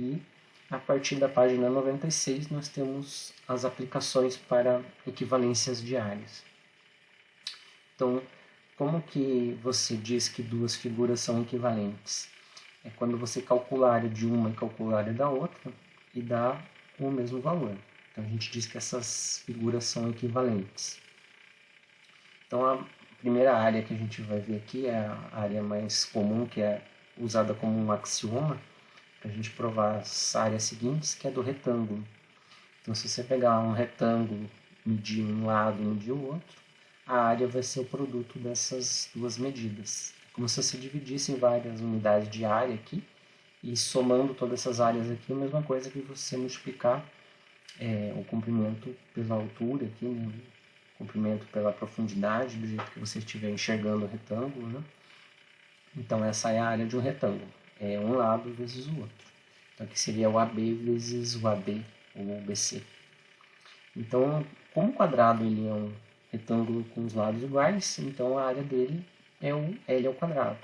E a partir da página 96 nós temos as aplicações para equivalências de áreas. Então, como que você diz que duas figuras são equivalentes? É quando você calcula a área de uma e calcula a área da outra e dá o mesmo valor. Então a gente diz que essas figuras são equivalentes. Então a primeira área que a gente vai ver aqui é a área mais comum, que é usada como um axioma, para a gente provar as áreas seguintes, que é do retângulo. Então se você pegar um retângulo, medir um lado e medir o outro, a área vai ser o produto dessas duas medidas. É como se você dividisse em várias unidades de área aqui, e somando todas essas áreas aqui, é a mesma coisa que você multiplicar o comprimento pela altura aqui, né? O comprimento pela profundidade, do jeito que você estiver enxergando o retângulo, né? Então essa é a área de um retângulo, é um lado vezes o outro. Então aqui seria o AB vezes o AD, ou o BC. Então, como o quadrado ele é um retângulo com os lados iguais, então a área dele é o L ao quadrado.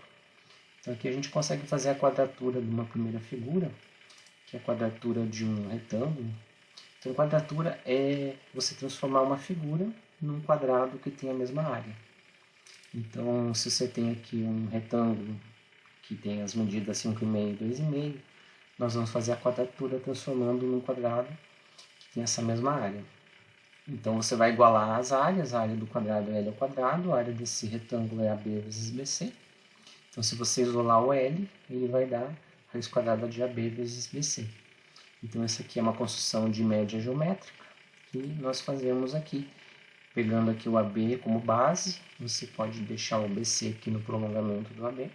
Então aqui a gente consegue fazer a quadratura de uma primeira figura, que é a quadratura de um retângulo. Então quadratura é você transformar uma figura num quadrado que tem a mesma área. Então se você tem aqui um retângulo que tem as medidas 5,5 e 2,5, nós vamos fazer a quadratura transformando num quadrado que tem essa mesma área. Então você vai igualar as áreas, a área do quadrado é L ao quadrado, a área desse retângulo é AB vezes BC. Então se você isolar o L, ele vai dar raiz quadrada de AB vezes BC. Então essa aqui é uma construção de média geométrica que nós fazemos aqui. Pegando aqui o AB como base, você pode deixar o BC aqui no prolongamento do AB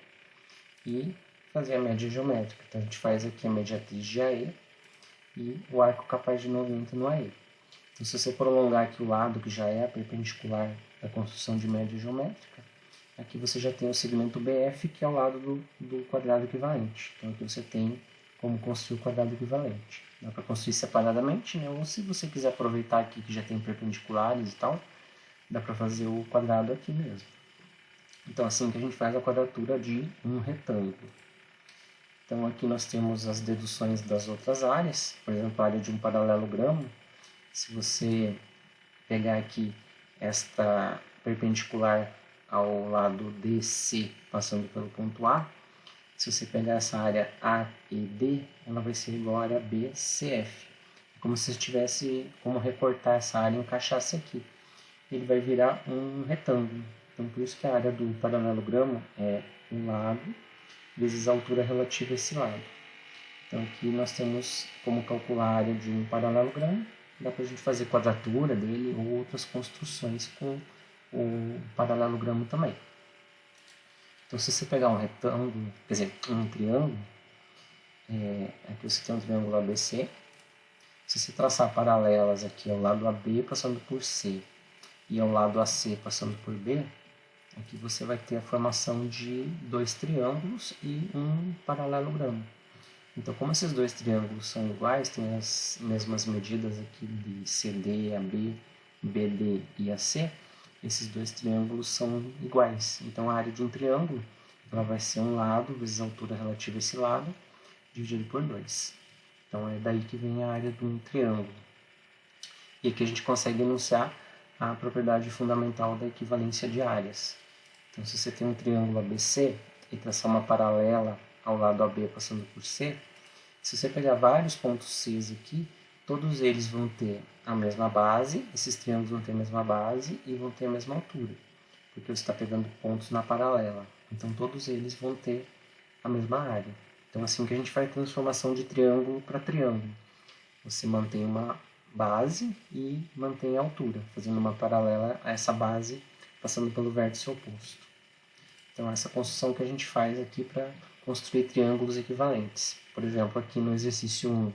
e fazer a média geométrica. Então a gente faz aqui a mediatriz de AE e o arco capaz de 90 no AE. Então, se você prolongar aqui o lado que já é a perpendicular da construção de média geométrica, aqui você já tem o segmento BF, que é o lado do quadrado equivalente. Então aqui você tem como construir o quadrado equivalente. Dá para construir separadamente, né? Ou se você quiser aproveitar aqui que já tem perpendiculares e tal, dá para fazer o quadrado aqui mesmo. Então assim que a gente faz a quadratura de um retângulo. Então aqui nós temos as deduções das outras áreas, por exemplo, a área de um paralelogramo. Se você pegar aqui esta perpendicular ao lado DC, passando pelo ponto A, se você pegar essa área AED, ela vai ser igual à área BCF. É como se tivesse como recortar essa área e encaixasse aqui. Ele vai virar um retângulo. Então, por isso que a área do paralelogramo é um lado vezes a altura relativa a esse lado. Então, aqui nós temos como calcular a área de um paralelogramo. Dá para a gente fazer quadratura dele ou outras construções com o paralelogramo também. Então, se você pegar um retângulo, quer dizer, um triângulo, aqui você tem um triângulo ABC. Se você traçar paralelas aqui ao lado AB passando por C e ao lado AC passando por B, aqui você vai ter a formação de dois triângulos e um paralelogramo. Então, como esses dois triângulos são iguais, têm as mesmas medidas aqui de CD, AB, BD e AC, esses dois triângulos são iguais. Então, a área de um triângulo ela vai ser um lado vezes a altura relativa a esse lado, dividido por 2. Então, é daí que vem a área de um triângulo. E aqui a gente consegue enunciar a propriedade fundamental da equivalência de áreas. Então, se você tem um triângulo ABC e traçar uma paralela ao lado AB passando por C, se você pegar vários pontos C aqui, todos eles vão ter a mesma base, esses triângulos vão ter a mesma base e vão ter a mesma altura, porque você está pegando pontos na paralela. Então, todos eles vão ter a mesma área. Então, assim que a gente faz a transformação de triângulo para triângulo. Você mantém uma base e mantém a altura, fazendo uma paralela a essa base, passando pelo vértice oposto. Então, essa construção que a gente faz aqui para construir triângulos equivalentes. Por exemplo, aqui no exercício 1,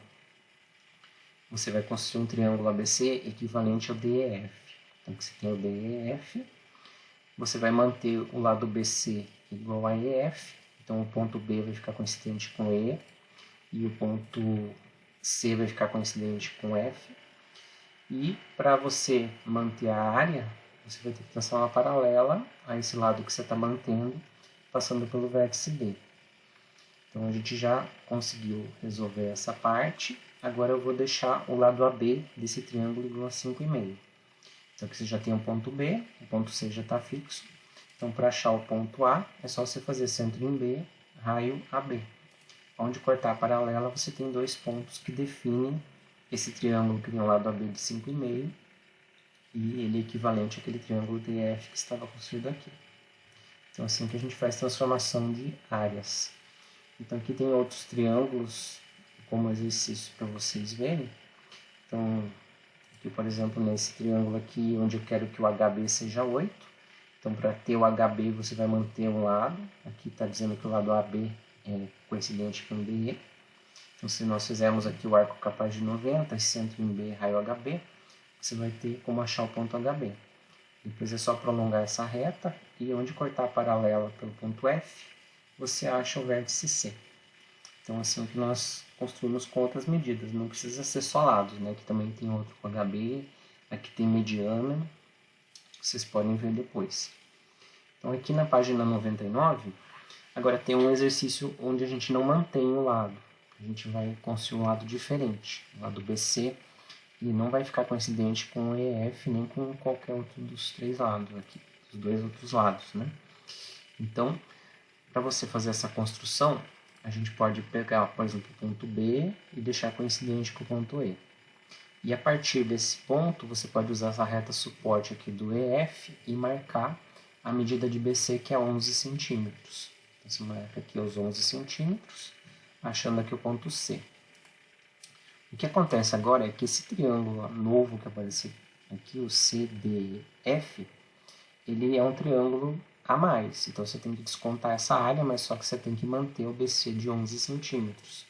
você vai construir um triângulo ABC equivalente ao DEF. Então, você tem o DEF, você vai manter o lado BC igual a EF, então o ponto B vai ficar coincidente com E, e o ponto C vai ficar coincidente com F. E para você manter a área, você vai ter que traçar uma paralela a esse lado que você está mantendo, passando pelo vértice B. Então a gente já conseguiu resolver essa parte. Agora eu vou deixar o lado AB desse triângulo igual a 5,5. Então aqui você já tem o ponto B, o ponto C já está fixo. Então para achar o ponto A, é só você fazer centro em B, raio AB. Onde cortar a paralela, você tem dois pontos que definem esse triângulo que tem o lado AB de 5,5 e ele é equivalente àquele triângulo DF que estava construído aqui. Então assim que a gente faz transformação de áreas. Então aqui tem outros triângulos como exercício para vocês verem. Então aqui, por exemplo, nesse triângulo aqui, onde eu quero que o HB seja 8. Então para ter o HB você vai manter um lado. Aqui está dizendo que o lado AB é coincidente com o DE. Então se nós fizermos aqui o arco capaz de 90, centro em B, raio HB, você vai ter como achar o ponto HB. Depois é só prolongar essa reta e onde cortar a paralela pelo ponto F, você acha o vértice C. Então assim que nós construímos com outras medidas, não precisa ser só lados, né? Aqui também tem outro com HB, aqui tem mediana, vocês podem ver depois. Então aqui na página 99, agora tem um exercício onde a gente não mantém o lado, a gente vai construir um lado diferente, o lado BC, e não vai ficar coincidente com o EF nem com qualquer outro dos três lados aqui, os dois outros lados, né? Então, para você fazer essa construção, a gente pode pegar, por exemplo, o ponto B e deixar coincidente com o ponto E. E a partir desse ponto, você pode usar essa reta suporte aqui do EF e marcar a medida de BC, que é 11 centímetros. Então, você marca aqui os 11 centímetros, achando aqui o ponto C. O que acontece agora é que esse triângulo novo que apareceu aqui, o CDF, ele é um triângulo a mais. Então você tem que descontar essa área, mas só que você tem que manter o BC de 11 centímetros.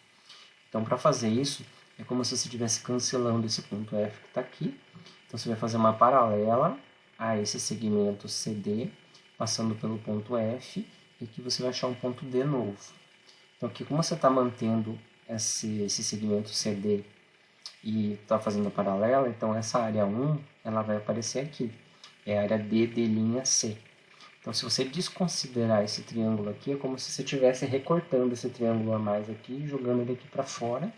Então para fazer isso, é como se você estivesse cancelando esse ponto F que está aqui. Então você vai fazer uma paralela a esse segmento CD, passando pelo ponto F, e aqui você vai achar um ponto D novo. Então aqui, como você está mantendo esse segmento CD e está fazendo paralela, então essa área 1 ela vai aparecer aqui. É a área D de linha C. Então se você desconsiderar esse triângulo aqui, é como se você estivesse recortando esse triângulo a mais aqui e jogando ele aqui para fora.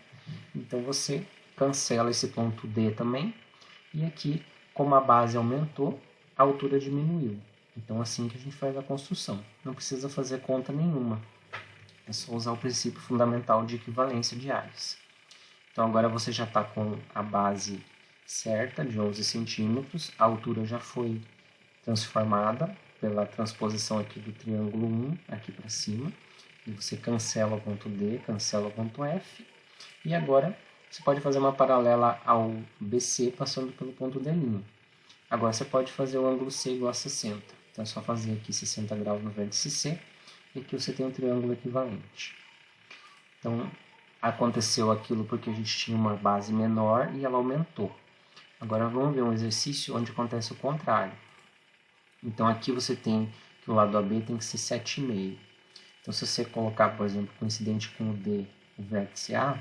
Então você cancela esse ponto D também. E aqui, como a base aumentou, a altura diminuiu. Então assim que a gente faz a construção. Não precisa fazer conta nenhuma. É só usar o princípio fundamental de equivalência de áreas. Então agora você já está com a base certa, de 11 centímetros. A altura já foi transformada pela transposição aqui do triângulo 1, aqui para cima. E você cancela o ponto D, cancela o ponto F. E agora você pode fazer uma paralela ao BC passando pelo ponto D'. Agora você pode fazer o ângulo C igual a 60. Então é só fazer aqui 60 graus no vértice C. E aqui você tem um triângulo equivalente. Então, aconteceu aquilo porque a gente tinha uma base menor e ela aumentou. Agora vamos ver um exercício onde acontece o contrário. Então aqui você tem que o lado AB tem que ser 7,5. Então se você colocar, por exemplo, coincidente com o D, o vértice A,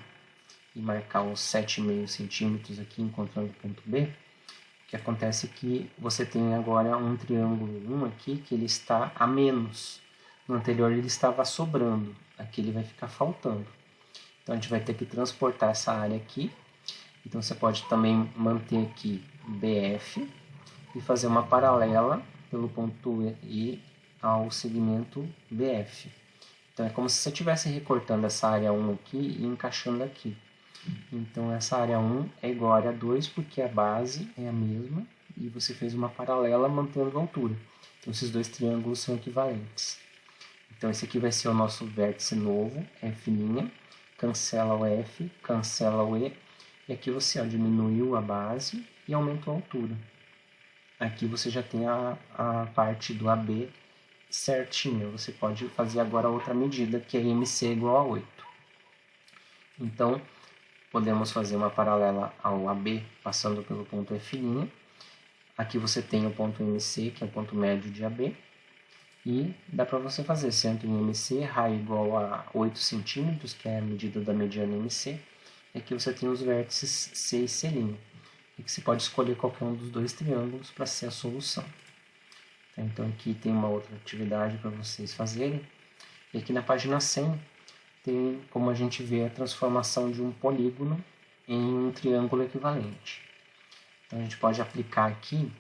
e marcar os 7,5 centímetros aqui encontrando o ponto B, o que acontece é que você tem agora um triângulo 1 aqui que ele está a menos. No anterior ele estava sobrando, aqui ele vai ficar faltando. Então a gente vai ter que transportar essa área aqui. Então você pode também manter aqui BF e fazer uma paralela pelo ponto E ao segmento BF. Então é como se você estivesse recortando essa área 1 aqui e encaixando aqui. Então essa área 1 é igual a área 2 porque a base é a mesma e você fez uma paralela mantendo a altura. Então esses dois triângulos são equivalentes. Então esse aqui vai ser o nosso vértice novo, F', cancela o F, cancela o E, e aqui você diminuiu a base e aumentou a altura. Aqui você já tem a parte do AB certinha, você pode fazer agora outra medida, que é MC igual a 8. Então, podemos fazer uma paralela ao AB, passando pelo ponto F'. Aqui você tem o ponto MC, que é o ponto médio de AB. E dá para você fazer centro em MC, raio igual a 8 centímetros, que é a medida da mediana MC. E aqui você tem os vértices C e C'. E que você pode escolher qualquer um dos dois triângulos para ser a solução. Então aqui tem uma outra atividade para vocês fazerem. E aqui na página 100, tem como a gente vê a transformação de um polígono em um triângulo equivalente. Então a gente pode aplicar aqui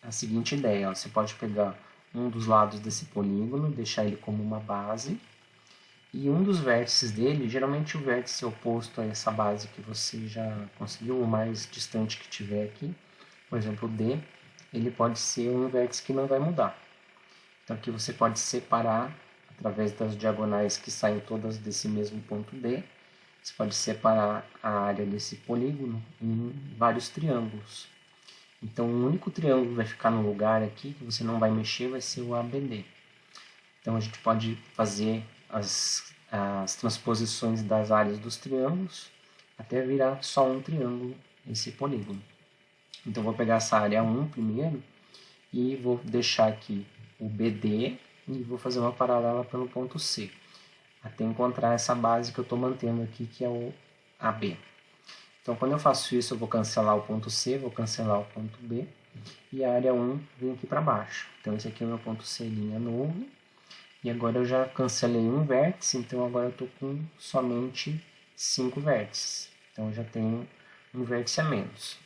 a seguinte ideia, ó. Você pode pegar um dos lados desse polígono, deixar ele como uma base, e um dos vértices dele, geralmente o vértice oposto a essa base que você já conseguiu, o mais distante que tiver aqui, por exemplo, o D, ele pode ser um vértice que não vai mudar. Então aqui você pode separar, através das diagonais que saem todas desse mesmo ponto D, você pode separar a área desse polígono em vários triângulos. Então o único triângulo que vai ficar no lugar aqui, que você não vai mexer, vai ser o ABD. Então a gente pode fazer as transposições das áreas dos triângulos até virar só um triângulo esse polígono. Então vou pegar essa área 1 primeiro e vou deixar aqui o BD e vou fazer uma paralela pelo ponto C, até encontrar essa base que eu estou mantendo aqui, que é o AB. Então quando eu faço isso, eu vou cancelar o ponto C, vou cancelar o ponto B, e a área 1 vem aqui para baixo. Então esse aqui é o meu ponto C' novo. E agora eu já cancelei um vértice, então agora eu estou com somente 5 vértices. Então eu já tenho um vértice a menos.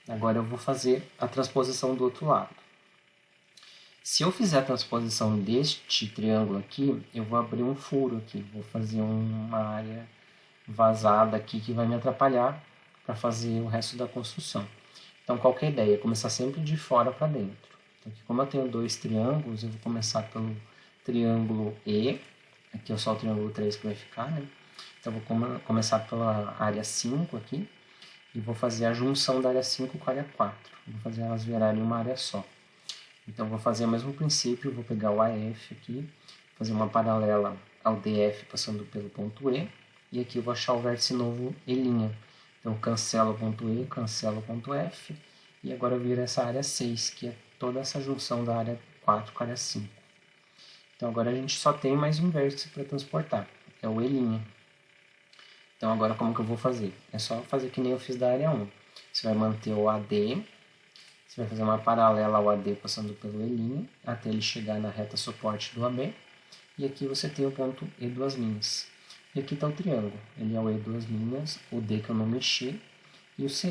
Agora eu vou fazer a transposição do outro lado. Se eu fizer a transposição deste triângulo aqui, eu vou abrir um furo aqui. Vou fazer uma área vazada aqui que vai me atrapalhar para fazer o resto da construção. Então qual que é a ideia? Começar sempre de fora para dentro. Então, aqui, como eu tenho dois triângulos, eu vou começar pelo triângulo E, aqui é só o triângulo 3 que vai ficar, né? Então vou começar pela área 5 aqui, e vou fazer a junção da área 5 com a área 4. Vou fazer elas virarem uma área só. Então vou fazer o mesmo princípio, vou pegar o AF aqui, fazer uma paralela ao DF passando pelo ponto E, e aqui eu vou achar o vértice novo E'. Então cancelo o ponto E, cancelo o ponto F, e agora vira essa área 6, que é toda essa junção da área 4 com a área 5. Então agora a gente só tem mais um vértice para transportar, é o E'. Então agora como que eu vou fazer? É só fazer que nem eu fiz da área 1. Você vai manter o AD, você vai fazer uma paralela ao AD passando pelo E', até ele chegar na reta suporte do AB. E aqui você tem o ponto E'. E aqui está o triângulo, ele é o E', o D que eu não mexi, e o C'.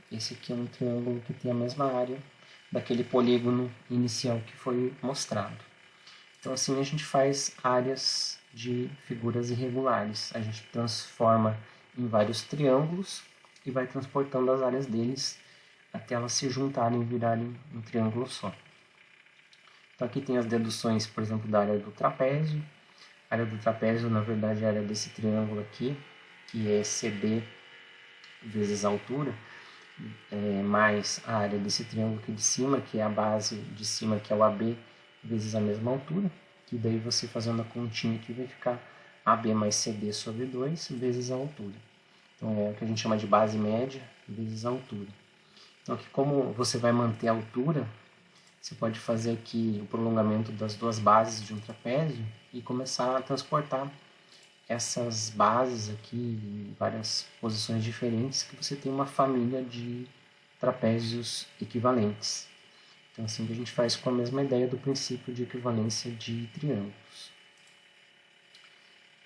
Esse aqui é um triângulo que tem a mesma área daquele polígono inicial que foi mostrado. Então assim a gente faz áreas de figuras irregulares. A gente transforma em vários triângulos e vai transportando as áreas deles até elas se juntarem e virarem um triângulo só. Então aqui tem as deduções, por exemplo, da área do trapézio. A área do trapézio, na verdade, é a área desse triângulo aqui, que é CD vezes a altura, mais a área desse triângulo aqui de cima, que é a base de cima, que é o AB, vezes a mesma altura, que daí você fazendo a continha aqui vai ficar AB mais CD sobre 2 vezes a altura. Então é o que a gente chama de base média vezes a altura. Então aqui como você vai manter a altura, você pode fazer aqui o prolongamento das duas bases de um trapézio e começar a transportar essas bases aqui em várias posições diferentes, que você tem uma família de trapézios equivalentes. Então assim que a gente faz com a mesma ideia do princípio de equivalência de triângulos.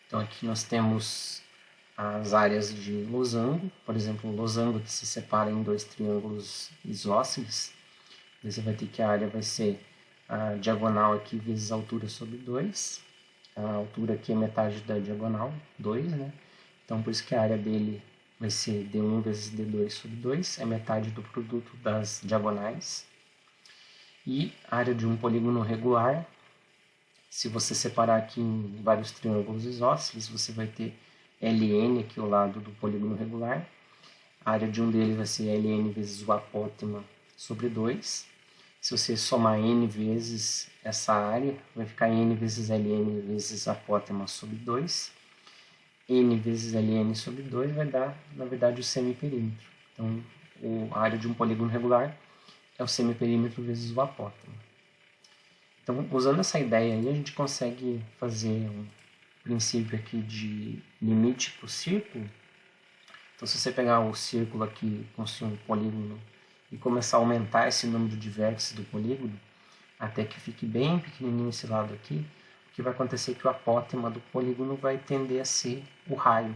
Então aqui nós temos as áreas de losango, por exemplo, um losango que se separa em dois triângulos isósceles. Você vai ter que a área vai ser a diagonal aqui vezes a altura sobre 2. A altura aqui é metade da diagonal, 2, né? Então por isso que a área dele vai ser D1 vezes D2 sobre 2, é metade do produto das diagonais. E a área de um polígono regular, se você separar aqui em vários triângulos isósceles, você vai ter LN aqui ao lado do polígono regular. A área de um deles vai ser LN vezes o apótema sobre 2. Se você somar N vezes essa área, vai ficar N vezes LN vezes apótema sobre 2. N vezes LN sobre 2 vai dar, na verdade, o semiperímetro. Então, a área de um polígono regular é o semiperímetro vezes o apótema. Então, usando essa ideia aí, a gente consegue fazer um princípio aqui de limite para o círculo. Então, se você pegar o círculo aqui, construir um polígono e começar a aumentar esse número de vértices do polígono, até que fique bem pequenininho esse lado aqui, que vai acontecer que o apótema do polígono vai tender a ser o raio.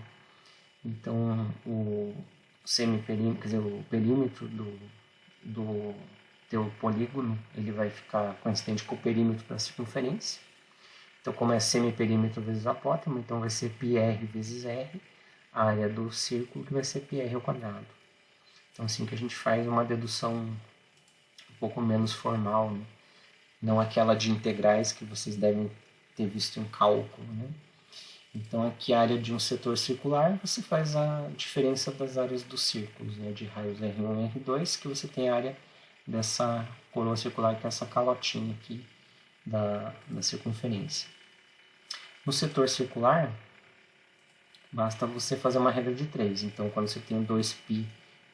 Então, o semiperímetro, quer dizer, o perímetro do teu polígono, ele vai ficar coincidente com o perímetro da circunferência. Então, como é semiperímetro vezes apótema, então vai ser πr vezes r, a área do círculo, que vai ser πr ao quadrado. Então, assim que a gente faz uma dedução um pouco menos formal, né? Não aquela de integrais que vocês devem ter visto em cálculo, né? Então, aqui a área de um setor circular, você faz a diferença das áreas dos círculos, né? De raios R1 e R2, que você tem a área dessa coroa circular, que é essa calotinha aqui da circunferência. No setor circular, basta você fazer uma regra de 3. Então, quando você tem 2π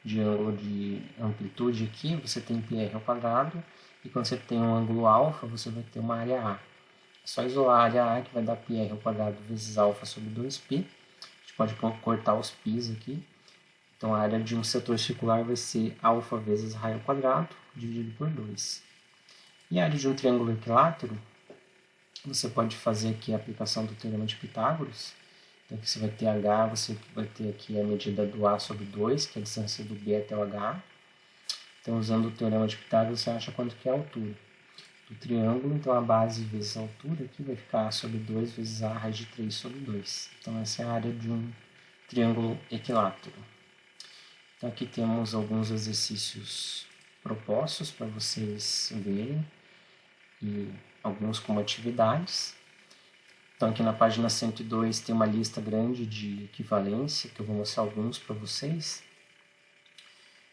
de ângulo de amplitude aqui, você tem πr ao quadrado, e quando você tem um ângulo alfa, você vai ter uma área A. É só isolar a área A, que vai dar πr ao quadrado vezes alfa sobre 2π. A gente pode cortar os π's aqui. Então, a área de um setor circular vai ser alfa vezes raio ao quadrado, dividido por 2. E a área de um triângulo equilátero, você pode fazer aqui a aplicação do teorema de Pitágoras. Então, aqui você vai ter H, você vai ter aqui a medida do A sobre 2, que é a distância do B até o H. Então, usando o teorema de Pitágoras, você acha quanto que é a altura do triângulo. Então, a base vezes a altura aqui vai ficar A sobre 2 vezes A raiz de 3 sobre 2. Então, essa é a área de um triângulo equilátero. Então, aqui temos alguns exercícios propostos para vocês verem, e alguns como atividades. Então, aqui na página 102 tem uma lista grande de equivalência, que eu vou mostrar alguns para vocês.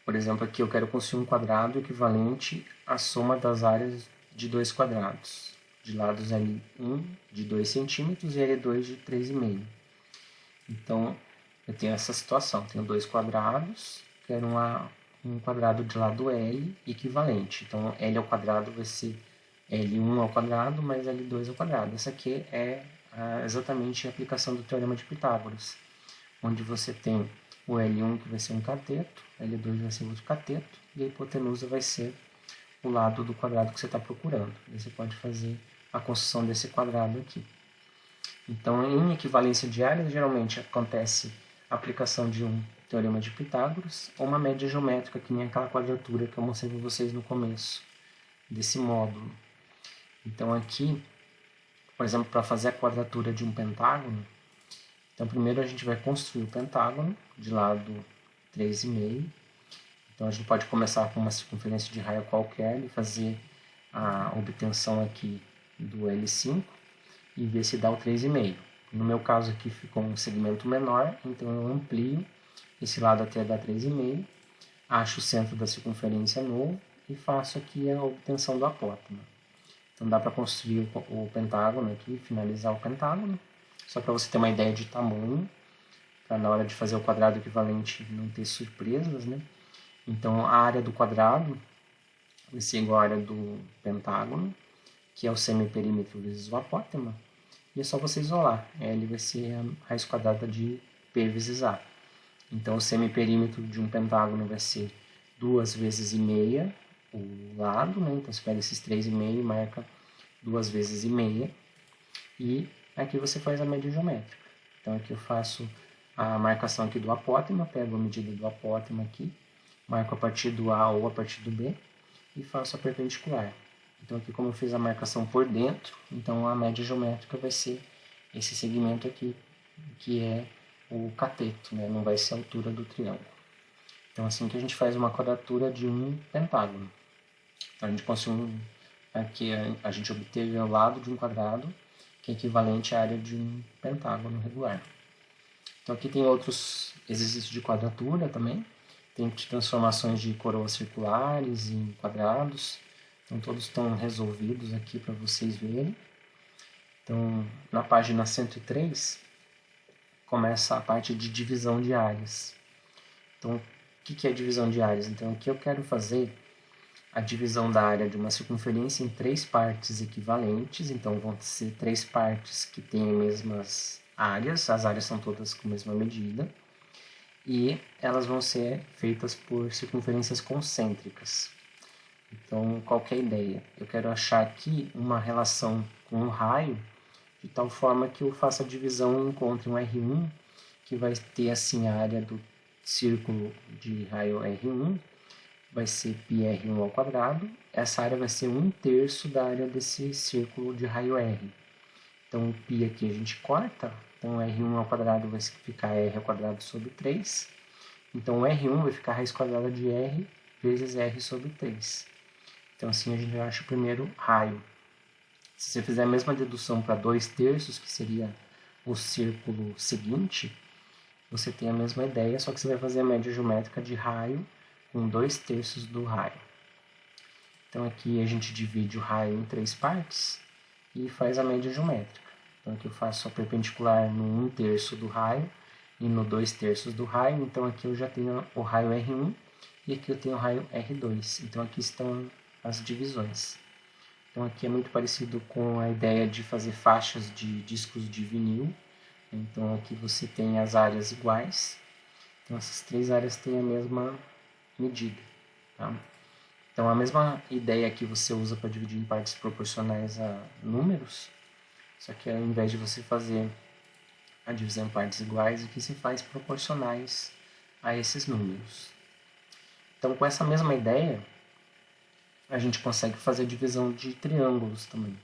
Por exemplo, aqui eu quero construir um quadrado equivalente à soma das áreas de dois quadrados, de lados L1 de 2 centímetros e L2 de 3,5. Então, eu tenho essa situação, tenho dois quadrados, quero um quadrado de lado L equivalente. Então, L ao quadrado vai ser L1 ao quadrado mais L2 ao quadrado. Essa aqui é exatamente a aplicação do teorema de Pitágoras, onde você tem o L1 que vai ser um cateto, L2 vai ser outro cateto, e a hipotenusa vai ser o lado do quadrado que você está procurando. E você pode fazer a construção desse quadrado aqui. Então, em equivalência de áreas, geralmente acontece a aplicação de um teorema de Pitágoras ou uma média geométrica, que nem aquela quadratura que eu mostrei para vocês no começo desse módulo. Então, aqui, por exemplo, para fazer a quadratura de um pentágono, então primeiro a gente vai construir o pentágono de lado 3,5. Então, a gente pode começar com uma circunferência de raio qualquer e fazer a obtenção aqui do L5 e ver se dá o 3,5. No meu caso aqui ficou um segmento menor, então eu amplio esse lado até dar 3,5, acho o centro da circunferência novo e faço aqui a obtenção do apótema. Então dá para construir o pentágono aqui, finalizar o pentágono, só para você ter uma ideia de tamanho, para na hora de fazer o quadrado equivalente não ter surpresas, né? Então a área do quadrado vai ser igual à área do pentágono, que é o semiperímetro vezes o apótema, e é só você isolar. L vai ser a raiz quadrada de P vezes A. Então o semiperímetro de um pentágono vai ser 2 vezes e meia o lado, né? Então você pega esses 3,5 e marca 2 vezes e meia. E aqui você faz a média geométrica. Então aqui eu faço a marcação aqui do apótema, pego a medida do apótema aqui, marco a partir do A ou a partir do B e faço a perpendicular. Então aqui, como eu fiz a marcação por dentro, então a média geométrica vai ser esse segmento aqui, que é o cateto, né? Não vai ser a altura do triângulo. Então assim que a gente faz uma quadratura de um pentágono. Então a gente conseguiu, aqui a gente obteve o lado de um quadrado, que é equivalente à área de um pentágono regular. Então aqui tem outros exercícios de quadratura também, tem transformações de coroas circulares em quadrados. Então, todos estão resolvidos aqui para vocês verem. Então, na página 103, começa a parte de divisão de áreas. Então, o que é divisão de áreas? Então, aqui eu quero fazer a divisão da área de uma circunferência em 3 partes equivalentes. Então, vão ser 3 partes que têm as mesmas áreas. As áreas são todas com a mesma medida. E elas vão ser feitas por circunferências concêntricas. Então, qual que é a ideia? Eu quero achar aqui uma relação com o raio de tal forma que eu faça a divisão e encontre um R1, que vai ter assim a área do círculo de raio R1, vai ser πr1 ao quadrado. Essa área vai ser 1/3 da área desse círculo de raio R. Então, o π aqui a gente corta, então R1 ao quadrado vai ficar R ao quadrado sobre 3. Então, o R1 vai ficar a raiz quadrada de R vezes R sobre 3. Então, assim a gente acha o primeiro raio. Se você fizer a mesma dedução para 2/3, que seria o círculo seguinte, você tem a mesma ideia, só que você vai fazer a média geométrica de raio com 2/3 do raio. Então aqui a gente divide o raio em 3 partes e faz a média geométrica. Então aqui eu faço a perpendicular no 1/3 do raio e no 2/3 do raio. Então aqui eu já tenho o raio R1 e aqui eu tenho o raio R2. Então aqui estão as divisões. Então aqui é muito parecido com a ideia de fazer faixas de discos de vinil. Então aqui você tem as áreas iguais. Então essas 3 áreas têm a mesma medida. Tá? Então a mesma ideia que você usa para dividir em partes proporcionais a números, só que ao invés de você fazer a divisão em partes iguais, aqui se faz proporcionais a esses números. Então com essa mesma ideia, a gente consegue fazer a divisão de triângulos também.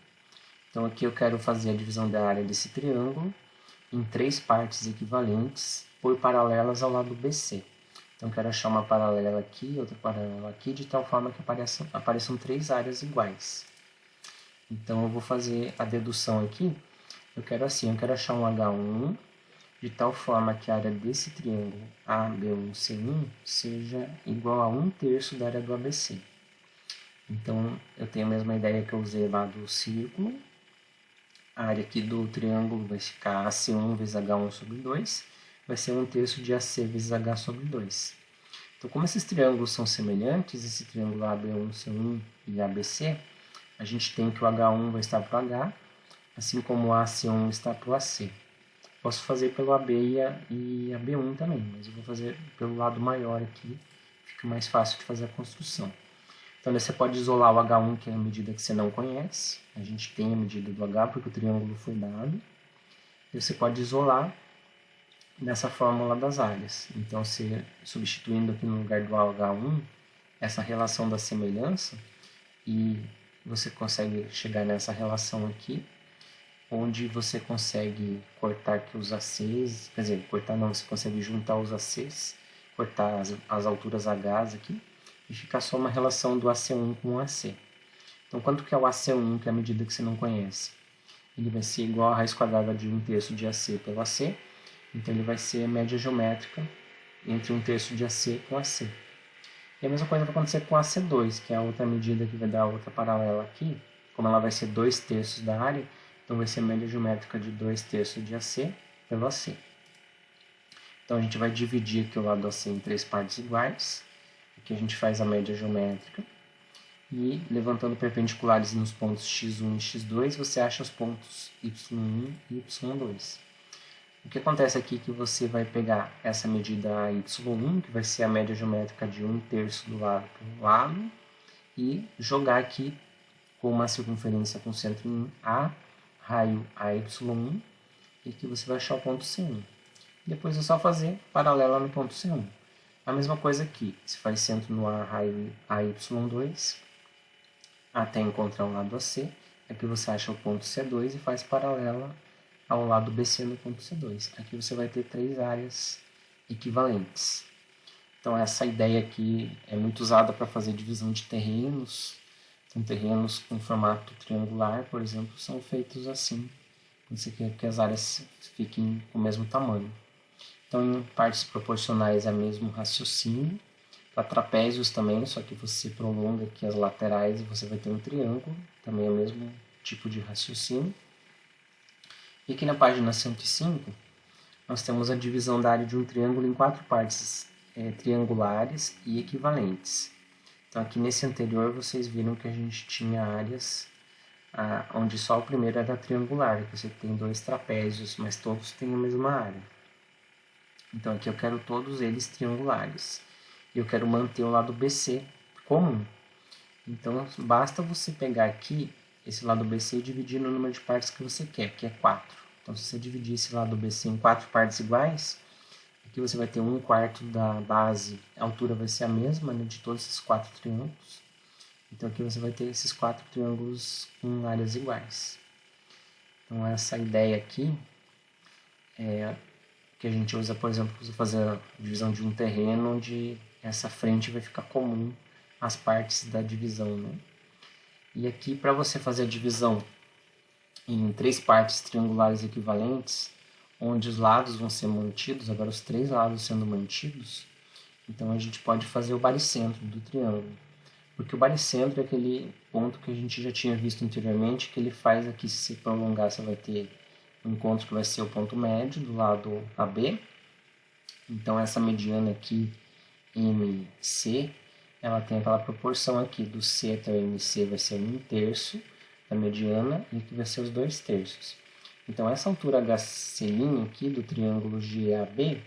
Então aqui eu quero fazer a divisão da área desse triângulo em 3 partes equivalentes por paralelas ao lado BC. Então, eu quero achar uma paralela aqui, outra paralela aqui, de tal forma que apareçam 3 áreas iguais. Então, eu vou fazer a dedução aqui. Eu quero achar um H1 de tal forma que a área desse triângulo AB1C1 seja igual a 1/3 da área do ABC. Então, eu tenho a mesma ideia que eu usei lá do círculo. A área aqui do triângulo vai ficar AC1 vezes H1 sobre 2. Vai ser 1/3 de AC vezes H sobre 2. Então, como esses triângulos são semelhantes, esse triângulo AB1C1 e ABC, a gente tem que o H1 vai estar para o H, assim como o AC1 está para o AC. Posso fazer pelo AB e AB1 também, mas eu vou fazer pelo lado maior aqui, fica mais fácil de fazer a construção. Então, você pode isolar o H1, que é a medida que você não conhece. A gente tem a medida do H, porque o triângulo foi dado. E você pode isolar nessa fórmula das áreas. Então, você substituindo aqui no lugar do H1, essa relação da semelhança, e você consegue chegar nessa relação aqui, onde você consegue cortar aqui os ACs, quer dizer, cortar não, você consegue juntar os ACs, cortar as alturas Hs aqui, e ficar só uma relação do AC1 com o AC. Então, quanto que é o AC1, que é a medida que você não conhece? Ele vai ser igual a raiz quadrada de 1/3 de AC pelo AC. Então, ele vai ser a média geométrica entre 1/3 de AC com AC. E a mesma coisa vai acontecer com AC2, que é a outra medida que vai dar a outra paralela aqui. Como ela vai ser 2/3 da área, então vai ser a média geométrica de 2/3 de AC pelo AC. Então, a gente vai dividir aqui o lado do AC em 3 partes iguais. Aqui a gente faz a média geométrica. E levantando perpendiculares nos pontos x1 e x2, você acha os pontos y1 e y2. O que acontece aqui é que você vai pegar essa medida y1, que vai ser a média geométrica de 1/3 do lado para o lado, e jogar aqui com uma circunferência com centro em A, raio AY1, e aqui você vai achar o ponto C1. Depois é só fazer paralela no ponto C1. A mesma coisa aqui, se faz centro no A, raio AY2, até encontrar o lado AC, aqui você acha o ponto C2 e faz paralela ao lado BC no ponto C2. Aqui você vai ter 3 áreas equivalentes. Então essa ideia aqui é muito usada para fazer divisão de terrenos. Então terrenos com formato triangular, por exemplo, são feitos assim. Você quer que as áreas fiquem com o mesmo tamanho. Então em partes proporcionais é o mesmo raciocínio. Para trapézios também, só que você prolonga aqui as laterais e você vai ter um triângulo. Também é o mesmo tipo de raciocínio. E aqui na página 105, nós temos a divisão da área de um triângulo em 4 partes triangulares e equivalentes. Então aqui nesse anterior vocês viram que a gente tinha áreas onde só o primeiro era triangular, que você tem 2 trapézios, mas todos têm a mesma área. Então aqui eu quero todos eles triangulares. E eu quero manter o lado BC comum. Então basta você pegar aqui esse lado BC e dividir no número de partes que você quer, que é 4. Então, se você dividir esse lado BC em 4 partes iguais, aqui você vai ter 1/4 da base, a altura vai ser a mesma, né, de todos esses 4 triângulos. Então, aqui você vai ter esses 4 triângulos com áreas iguais. Então, essa ideia aqui é que a gente usa, por exemplo, para fazer a divisão de um terreno, onde essa frente vai ficar comum às partes da divisão, né? E aqui, para você fazer a divisão em 3 partes triangulares equivalentes, onde os lados vão ser mantidos, agora os 3 lados sendo mantidos, então a gente pode fazer o baricentro do triângulo. Porque o baricentro é aquele ponto que a gente já tinha visto anteriormente, que ele faz aqui, se prolongar, você vai ter um encontro que vai ser o ponto médio do lado AB. Então essa mediana aqui, MC, ela tem aquela proporção aqui, do C até o MC vai ser 1/3 da mediana, e aqui vai ser os 2/3. Então essa altura HC' aqui do triângulo GAB,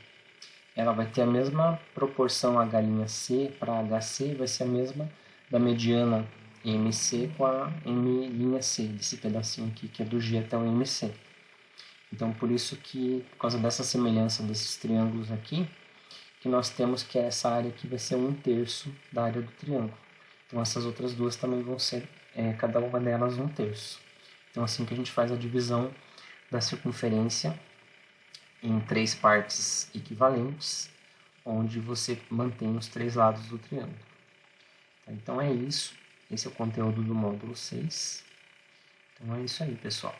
ela vai ter a mesma proporção H'(C) para HC, vai ser a mesma da mediana MC com a M'(C), desse pedacinho aqui, que é do G até o MC. Então, por isso que, por causa dessa semelhança desses triângulos aqui, que nós temos que essa área aqui vai ser 1/3 da área do triângulo. Então, essas outras duas também vão ser, cada uma delas 1/3. Então, assim que a gente faz a divisão da circunferência em 3 partes equivalentes, onde você mantém os 3 lados do triângulo. Então é isso. Esse é o conteúdo do módulo 6. Então é isso aí, pessoal.